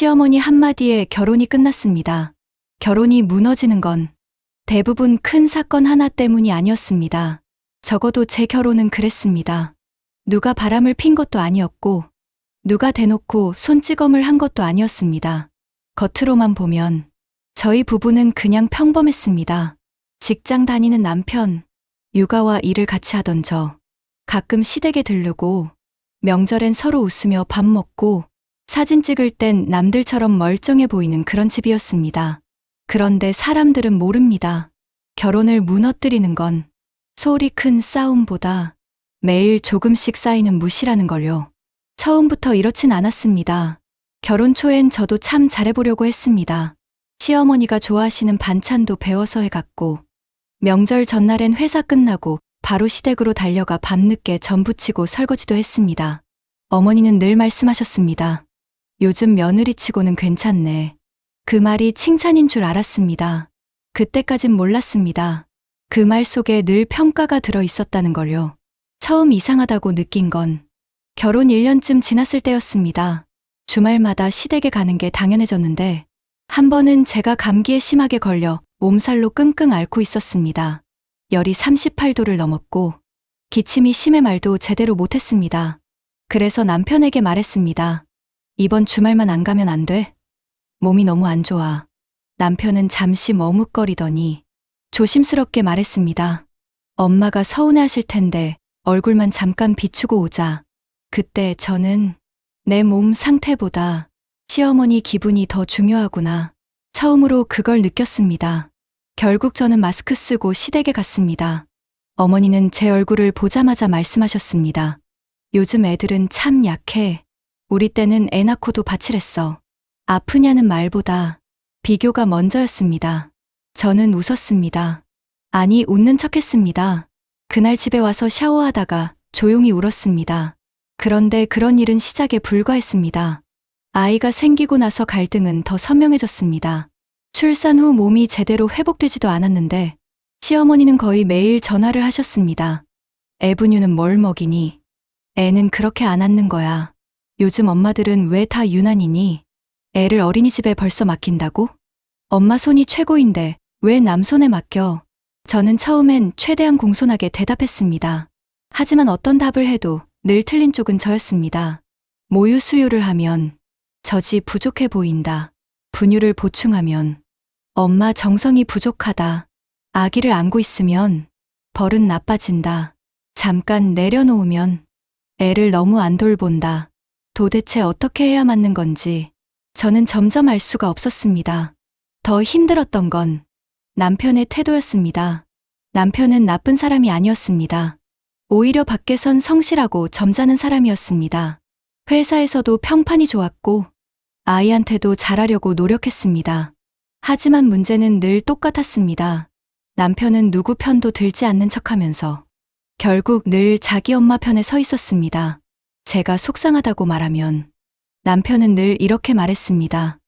시어머니 한마디에 결혼이 끝났습니다. 결혼이 무너지는 건 대부분 큰 사건 하나 때문이 아니었습니다. 적어도 제 결혼은 그랬습니다. 누가 바람을 핀 것도 아니었고 누가 대놓고 손찌검을 한 것도 아니었습니다. 겉으로만 보면 저희 부부는 그냥 평범했습니다. 직장 다니는 남편, 육아와 일을 같이 하던 저, 가끔 시댁에 들르고 명절엔 서로 웃으며 밥 먹고 사진 찍을 땐 남들처럼 멀쩡해 보이는 그런 집이었습니다. 그런데 사람들은 모릅니다. 결혼을 무너뜨리는 건 소리 큰 싸움보다 매일 조금씩 쌓이는 무시라는 걸요. 처음부터 이렇진 않았습니다. 결혼 초엔 저도 참 잘해보려고 했습니다. 시어머니가 좋아하시는 반찬도 배워서 해갔고 명절 전날엔 회사 끝나고 바로 시댁으로 달려가 밤늦게 전 부치고 설거지도 했습니다. 어머니는 늘 말씀하셨습니다. 요즘 며느리 치고는 괜찮네. 그 말이 칭찬인 줄 알았습니다. 그때까진 몰랐습니다. 그 말 속에 늘 평가가 들어 있었다는 걸요. 처음 이상하다고 느낀 건 결혼 1년쯤 지났을 때였습니다. 주말마다 시댁에 가는 게 당연해졌는데 한 번은 제가 감기에 심하게 걸려 몸살로 끙끙 앓고 있었습니다. 열이 38도를 넘었고 기침이 심해 말도 제대로 못했습니다. 그래서 남편에게 말했습니다. 이번 주말만 안 가면 안 돼? 몸이 너무 안 좋아. 남편은 잠시 머뭇거리더니 조심스럽게 말했습니다. 엄마가 서운해하실 텐데 얼굴만 잠깐 비추고 오자. 그때 저는 내 몸 상태보다 시어머니 기분이 더 중요하구나. 처음으로 그걸 느꼈습니다. 결국 저는 마스크 쓰고 시댁에 갔습니다. 어머니는 제 얼굴을 보자마자 말씀하셨습니다. 요즘 애들은 참 약해. 우리 때는 애 낳고도 바칠했어. 아프냐는 말보다 비교가 먼저였습니다. 저는 웃었습니다. 아니, 웃는 척했습니다. 그날 집에 와서 샤워하다가 조용히 울었습니다. 그런데 그런 일은 시작에 불과했습니다. 아이가 생기고 나서 갈등은 더 선명해졌습니다. 출산 후 몸이 제대로 회복되지도 않았는데 시어머니는 거의 매일 전화를 하셨습니다. 애 분유는 뭘 먹이니? 애는 그렇게 안 앉는 거야. 요즘 엄마들은 왜 다 유난이니? 애를 어린이집에 벌써 맡긴다고? 엄마 손이 최고인데 왜 남 손에 맡겨? 저는 처음엔 최대한 공손하게 대답했습니다. 하지만 어떤 답을 해도 늘 틀린 쪽은 저였습니다. 모유 수유를 하면 젖이 부족해 보인다. 분유를 보충하면 엄마 정성이 부족하다. 아기를 안고 있으면 버릇 나빠진다. 잠깐 내려놓으면 애를 너무 안 돌본다. 도대체 어떻게 해야 맞는 건지 저는 점점 알 수가 없었습니다. 더 힘들었던 건 남편의 태도였습니다. 남편은 나쁜 사람이 아니었습니다. 오히려 밖에선 성실하고 점잖은 사람이었습니다. 회사에서도 평판이 좋았고 아이한테도 잘하려고 노력했습니다. 하지만 문제는 늘 똑같았습니다. 남편은 누구 편도 들지 않는 척하면서 결국 늘 자기 엄마 편에 서 있었습니다. 제가 속상하다고 말하면 남편은 늘 이렇게 말했습니다.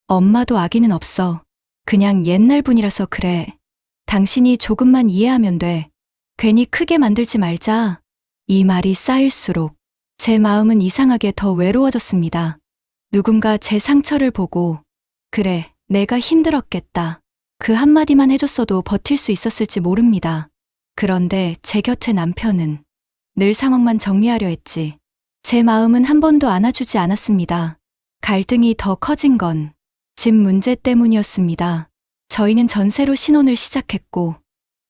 엄마도 아기는 없어. 그냥 옛날 분이라서 그래. 당신이 조금만 이해하면 돼. 괜히 크게 만들지 말자. 이 말이 쌓일수록 제 마음은 이상하게 더 외로워졌습니다. 누군가 제 상처를 보고 그래, 내가 힘들었겠다. 그 한마디만 해줬어도 버틸 수 있었을지 모릅니다. 그런데 제 곁에 남편은 늘 상황만 정리하려 했지. 제 마음은 한 번도 안아주지 않았습니다. 갈등이 더 커진 건 집 문제 때문이었습니다. 저희는 전세로 신혼을 시작했고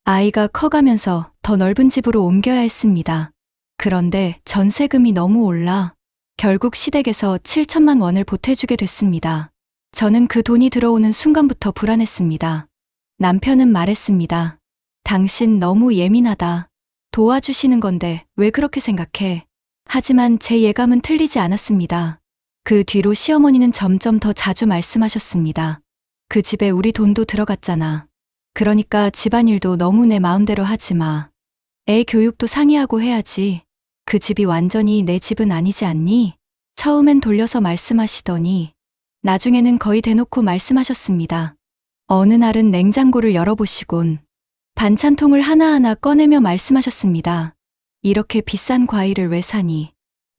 아이가 커가면서 더 넓은 집으로 옮겨야 했습니다. 그런데 전세금이 너무 올라 결국 시댁에서 7천만 원을 보태주게 됐습니다. 저는 그 돈이 들어오는 순간부터 불안했습니다. 남편은 말했습니다. 당신 너무 예민하다. 도와주시는 건데 왜 그렇게 생각해? 하지만 제 예감은 틀리지 않았습니다. 그 뒤로 시어머니는 점점 더 자주 말씀하셨습니다. 그 집에 우리 돈도 들어갔잖아. 그러니까 집안일도 너무 내 마음대로 하지 마. 애 교육도 상의하고 해야지. 그 집이 완전히 내 집은 아니지 않니? 처음엔 돌려서 말씀하시더니 나중에는 거의 대놓고 말씀하셨습니다. 어느 날은 냉장고를 열어보시곤 반찬통을 하나하나 꺼내며 말씀하셨습니다. 이렇게 비싼 과일을 왜 사니?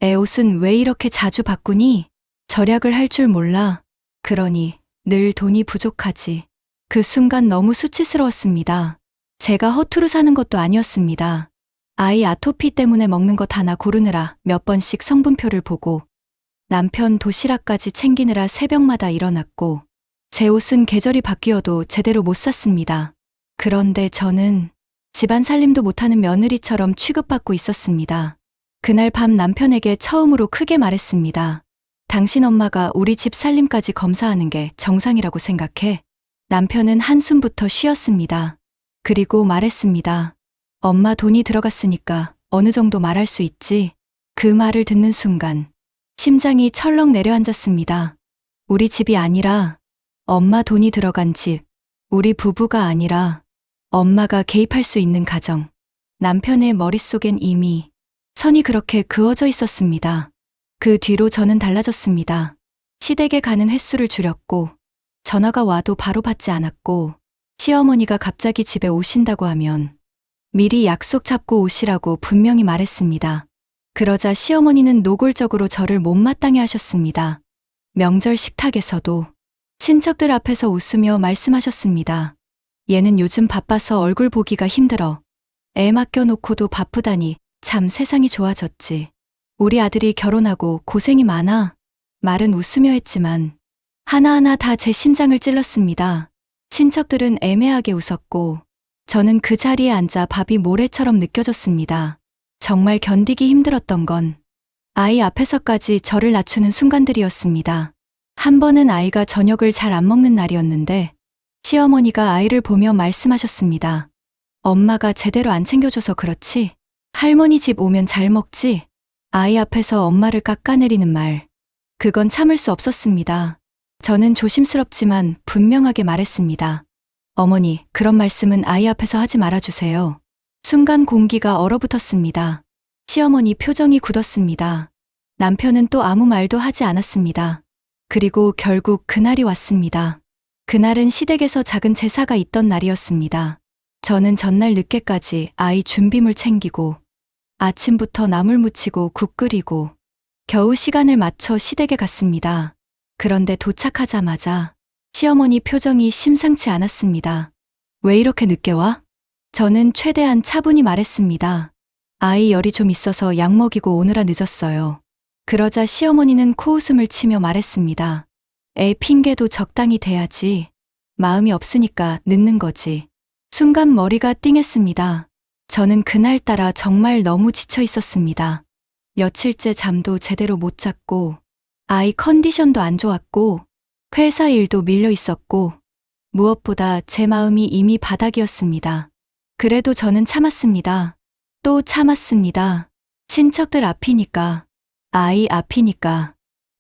애 옷은 왜 이렇게 자주 바꾸니? 절약을 할 줄 몰라. 그러니 늘 돈이 부족하지. 그 순간 너무 수치스러웠습니다. 제가 허투루 사는 것도 아니었습니다. 아이 아토피 때문에 먹는 것 하나 고르느라 몇 번씩 성분표를 보고 남편 도시락까지 챙기느라 새벽마다 일어났고 제 옷은 계절이 바뀌어도 제대로 못 샀습니다. 그런데 저는 집안 살림도 못하는 며느리처럼 취급받고 있었습니다. 그날 밤 남편에게 처음으로 크게 말했습니다. 당신 엄마가 우리 집 살림까지 검사하는 게 정상이라고 생각해? 남편은 한숨부터 쉬었습니다. 그리고 말했습니다. 엄마 돈이 들어갔으니까 어느 정도 말할 수 있지. 그 말을 듣는 순간 심장이 철렁 내려앉았습니다. 우리 집이 아니라 엄마 돈이 들어간 집, 우리 부부가 아니라 엄마가 개입할 수 있는 가정. 남편의 머릿속엔 이미 선이 그렇게 그어져 있었습니다. 그 뒤로 저는 달라졌습니다. 시댁에 가는 횟수를 줄였고 전화가 와도 바로 받지 않았고 시어머니가 갑자기 집에 오신다고 하면 미리 약속 잡고 오시라고 분명히 말했습니다. 그러자 시어머니는 노골적으로 저를 못마땅해 하셨습니다. 명절 식탁에서도 친척들 앞에서 웃으며 말씀하셨습니다. 얘는 요즘 바빠서 얼굴 보기가 힘들어. 애 맡겨놓고도 바쁘다니 참 세상이 좋아졌지. 우리 아들이 결혼하고 고생이 많아. 말은 웃으며 했지만 하나하나 다 제 심장을 찔렀습니다. 친척들은 애매하게 웃었고 저는 그 자리에 앉아 밥이 모래처럼 느껴졌습니다. 정말 견디기 힘들었던 건 아이 앞에서까지 저를 낮추는 순간들이었습니다. 한 번은 아이가 저녁을 잘 안 먹는 날이었는데 시어머니가 아이를 보며 말씀하셨습니다. 엄마가 제대로 안 챙겨줘서 그렇지? 할머니 집 오면 잘 먹지? 아이 앞에서 엄마를 깎아내리는 말. 그건 참을 수 없었습니다. 저는 조심스럽지만 분명하게 말했습니다. 어머니, 그런 말씀은 아이 앞에서 하지 말아주세요. 순간 공기가 얼어붙었습니다. 시어머니 표정이 굳었습니다. 남편은 또 아무 말도 하지 않았습니다. 그리고 결국 그날이 왔습니다. 그날은 시댁에서 작은 제사가 있던 날이었습니다. 저는 전날 늦게까지 아이 준비물 챙기고 아침부터 나물 무치고 국 끓이고 겨우 시간을 맞춰 시댁에 갔습니다. 그런데 도착하자마자 시어머니 표정이 심상치 않았습니다. 왜 이렇게 늦게 와? 저는 최대한 차분히 말했습니다. 아이 열이 좀 있어서 약 먹이고 오느라 늦었어요. 그러자 시어머니는 코웃음을 치며 말했습니다. 애 핑계도 적당히 대야지. 마음이 없으니까 늦는 거지. 순간 머리가 띵했습니다. 저는 그날따라 정말 너무 지쳐 있었습니다. 며칠째 잠도 제대로 못 잤고 아이 컨디션도 안 좋았고 회사 일도 밀려 있었고 무엇보다 제 마음이 이미 바닥이었습니다. 그래도 저는 참았습니다. 또 참았습니다. 친척들 앞이니까, 아이 앞이니까,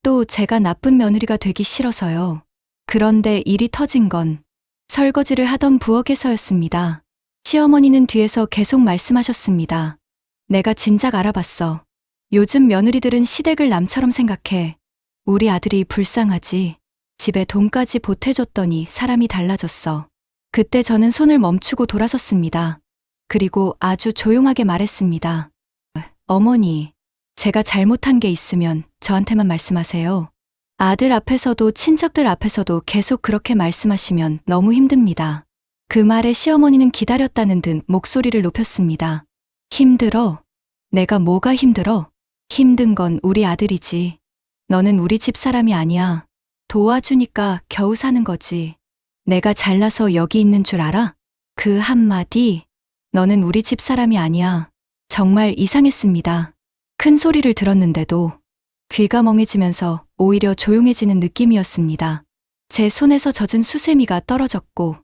또 제가 나쁜 며느리가 되기 싫어서요. 그런데 일이 터진 건 설거지를 하던 부엌에서였습니다. 시어머니는 뒤에서 계속 말씀하셨습니다. 내가 진작 알아봤어. 요즘 며느리들은 시댁을 남처럼 생각해. 우리 아들이 불쌍하지. 집에 돈까지 보태줬더니 사람이 달라졌어. 그때 저는 손을 멈추고 돌아섰습니다. 그리고 아주 조용하게 말했습니다. 어머니, 제가 잘못한 게 있으면 저한테만 말씀하세요. 아들 앞에서도 친척들 앞에서도 계속 그렇게 말씀하시면 너무 힘듭니다. 그 말에 시어머니는 기다렸다는 듯 목소리를 높였습니다. 힘들어? 내가 뭐가 힘들어? 힘든 건 우리 아들이지. 너는 우리 집 사람이 아니야. 도와주니까 겨우 사는 거지. 내가 잘나서 여기 있는 줄 알아? 그 한마디, 너는 우리 집 사람이 아니야. 정말 이상했습니다. 큰 소리를 들었는데도 귀가 멍해지면서 오히려 조용해지는 느낌이었습니다. 제 손에서 젖은 수세미가 떨어졌고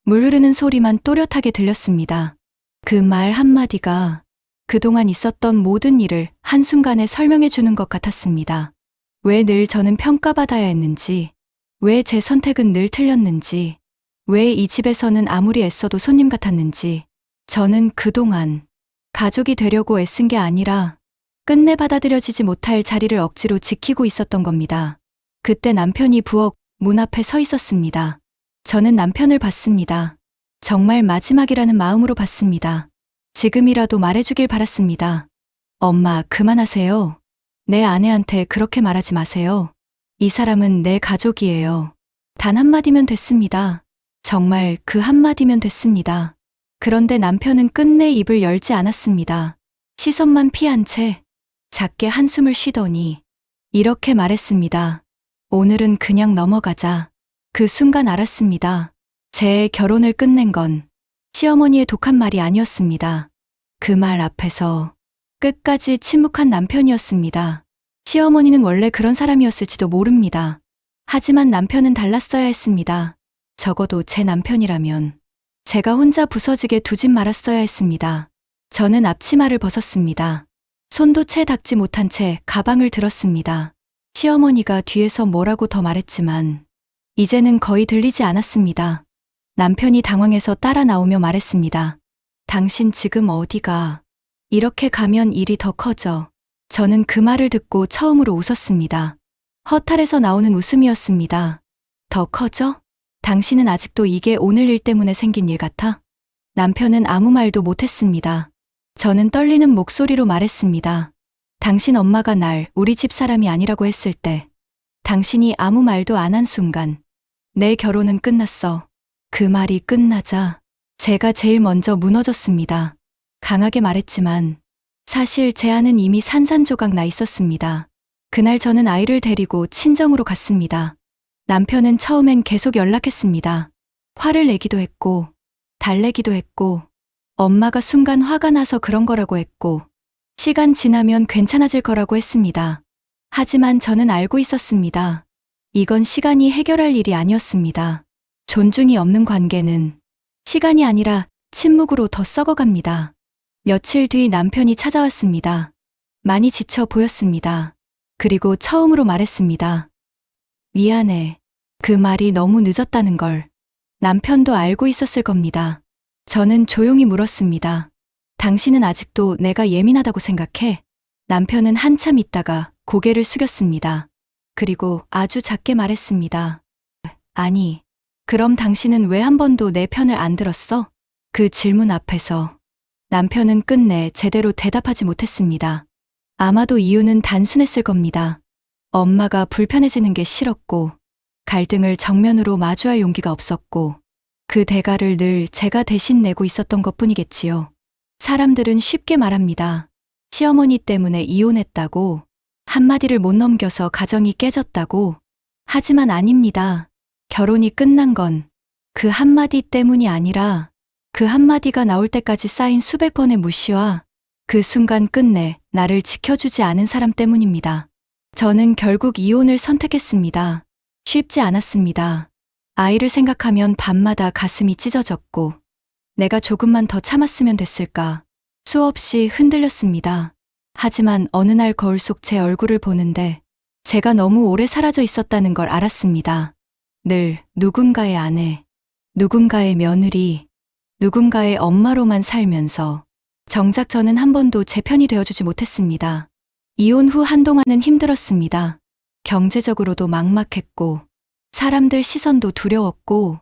물 흐르는 소리만 또렷하게 들렸습니다. 그 말 한마디가 그동안 있었던 모든 일을 한순간에 설명해 주는 것 같았습니다. 왜 늘 저는 평가받아야 했는지, 왜 제 선택은 늘 틀렸는지, 왜 이 집에서는 아무리 애써도 손님 같았는지, 저는 그동안 가족이 되려고 애쓴 게 아니라 끝내 받아들여지지 못할 자리를 억지로 지키고 있었던 겁니다. 그때 남편이 부엌 문 앞에 서 있었습니다. 저는 남편을 봤습니다. 정말 마지막이라는 마음으로 봤습니다. 지금이라도 말해주길 바랐습니다. 엄마, 그만하세요. 내 아내한테 그렇게 말하지 마세요. 이 사람은 내 가족이에요. 단 한마디면 됐습니다. 정말 그 한마디면 됐습니다. 그런데 남편은 끝내 입을 열지 않았습니다. 시선만 피한 채 작게 한숨을 쉬더니 이렇게 말했습니다. 오늘은 그냥 넘어가자. 그 순간 알았습니다. 제 결혼을 끝낸 건 시어머니의 독한 말이 아니었습니다. 그 말 앞에서 끝까지 침묵한 남편이었습니다. 시어머니는 원래 그런 사람이었을지도 모릅니다. 하지만 남편은 달랐어야 했습니다. 적어도 제 남편이라면 제가 혼자 부서지게 두진 말았어야 했습니다. 저는 앞치마를 벗었습니다. 손도 채 닦지 못한 채 가방을 들었습니다. 시어머니가 뒤에서 뭐라고 더 말했지만 이제는 거의 들리지 않았습니다. 남편이 당황해서 따라 나오며 말했습니다. 당신 지금 어디가? 이렇게 가면 일이 더 커져. 저는 그 말을 듣고 처음으로 웃었습니다. 허탈해서 나오는 웃음이었습니다. 더 커져? 당신은 아직도 이게 오늘 일 때문에 생긴 일 같아? 남편은 아무 말도 못했습니다. 저는 떨리는 목소리로 말했습니다. 당신 엄마가 날 우리 집 사람이 아니라고 했을 때 당신이 아무 말도 안 한 순간 내 결혼은 끝났어. 그 말이 끝나자 제가 제일 먼저 무너졌습니다. 강하게 말했지만 사실 제 안은 이미 산산조각 나 있었습니다. 그날 저는 아이를 데리고 친정으로 갔습니다. 남편은 처음엔 계속 연락했습니다. 화를 내기도 했고 달래기도 했고 엄마가 순간 화가 나서 그런 거라고 했고 시간 지나면 괜찮아질 거라고 했습니다. 하지만 저는 알고 있었습니다. 이건 시간이 해결할 일이 아니었습니다. 존중이 없는 관계는 시간이 아니라 침묵으로 더 썩어갑니다. 며칠 뒤 남편이 찾아왔습니다. 많이 지쳐 보였습니다. 그리고 처음으로 말했습니다. 미안해. 그 말이 너무 늦었다는 걸. 남편도 알고 있었을 겁니다. 저는 조용히 물었습니다. 당신은 아직도 내가 예민하다고 생각해? 남편은 한참 있다가 고개를 숙였습니다. 그리고 아주 작게 말했습니다. 아니, 그럼 당신은 왜 한 번도 내 편을 안 들었어? 그 질문 앞에서 남편은 끝내 제대로 대답하지 못했습니다. 아마도 이유는 단순했을 겁니다. 엄마가 불편해지는 게 싫었고, 갈등을 정면으로 마주할 용기가 없었고, 그 대가를 늘 제가 대신 내고 있었던 것 뿐이겠지요. 사람들은 쉽게 말합니다. 시어머니 때문에 이혼했다고, 한마디를 못 넘겨서 가정이 깨졌다고. 하지만 아닙니다. 결혼이 끝난 건 그 한마디 때문이 아니라 그 한마디가 나올 때까지 쌓인 수백 번의 무시와 그 순간 끝내 나를 지켜주지 않은 사람 때문입니다. 저는 결국 이혼을 선택했습니다. 쉽지 않았습니다. 아이를 생각하면 밤마다 가슴이 찢어졌고 내가 조금만 더 참았으면 됐을까 수없이 흔들렸습니다. 하지만 어느 날 거울 속 제 얼굴을 보는데 제가 너무 오래 사라져 있었다는 걸 알았습니다. 늘 누군가의 아내, 누군가의 며느리, 누군가의 엄마로만 살면서 정작 저는 한 번도 제 편이 되어주지 못했습니다. 이혼 후 한동안은 힘들었습니다. 경제적으로도 막막했고 사람들 시선도 두려웠고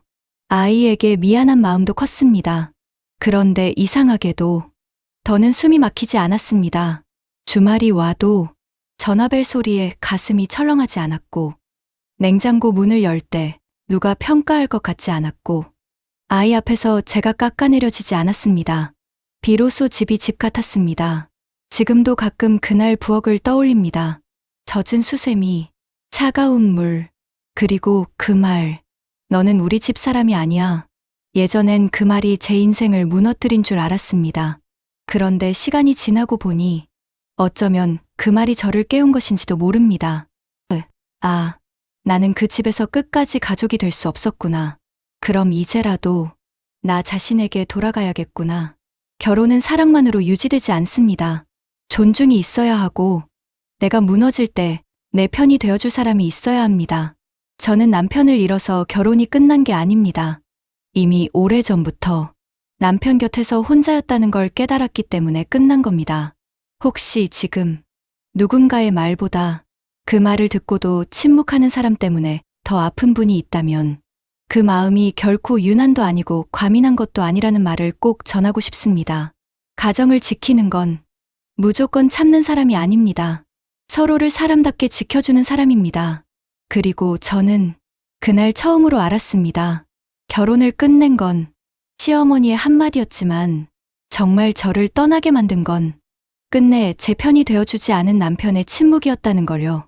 아이에게 미안한 마음도 컸습니다. 그런데 이상하게도 더는 숨이 막히지 않았습니다. 주말이 와도 전화벨 소리에 가슴이 철렁하지 않았고 냉장고 문을 열 때 누가 평가할 것 같지 않았고 아이 앞에서 제가 깎아내려지지 않았습니다. 비로소 집이 집 같았습니다. 지금도 가끔 그날 부엌을 떠올립니다. 젖은 수세미, 차가운 물, 그리고 그 말, 너는 우리 집 사람이 아니야. 예전엔 그 말이 제 인생을 무너뜨린 줄 알았습니다. 그런데 시간이 지나고 보니 어쩌면 그 말이 저를 깨운 것인지도 모릅니다. 나는 그 집에서 끝까지 가족이 될 수 없었구나. 그럼 이제라도 나 자신에게 돌아가야겠구나. 결혼은 사랑만으로 유지되지 않습니다. 존중이 있어야 하고 내가 무너질 때 내 편이 되어줄 사람이 있어야 합니다. 저는 남편을 잃어서 결혼이 끝난 게 아닙니다. 이미 오래전부터 남편 곁에서 혼자였다는 걸 깨달았기 때문에 끝난 겁니다. 혹시 지금 누군가의 말보다 그 말을 듣고도 침묵하는 사람 때문에 더 아픈 분이 있다면 그 마음이 결코 유난도 아니고 과민한 것도 아니라는 말을 꼭 전하고 싶습니다. 가정을 지키는 건 무조건 참는 사람이 아닙니다. 서로를 사람답게 지켜주는 사람입니다. 그리고 저는 그날 처음으로 알았습니다. 결혼을 끝낸 건 시어머니의 한마디였지만 정말 저를 떠나게 만든 건 끝내 제 편이 되어주지 않은 남편의 침묵이었다는 걸요.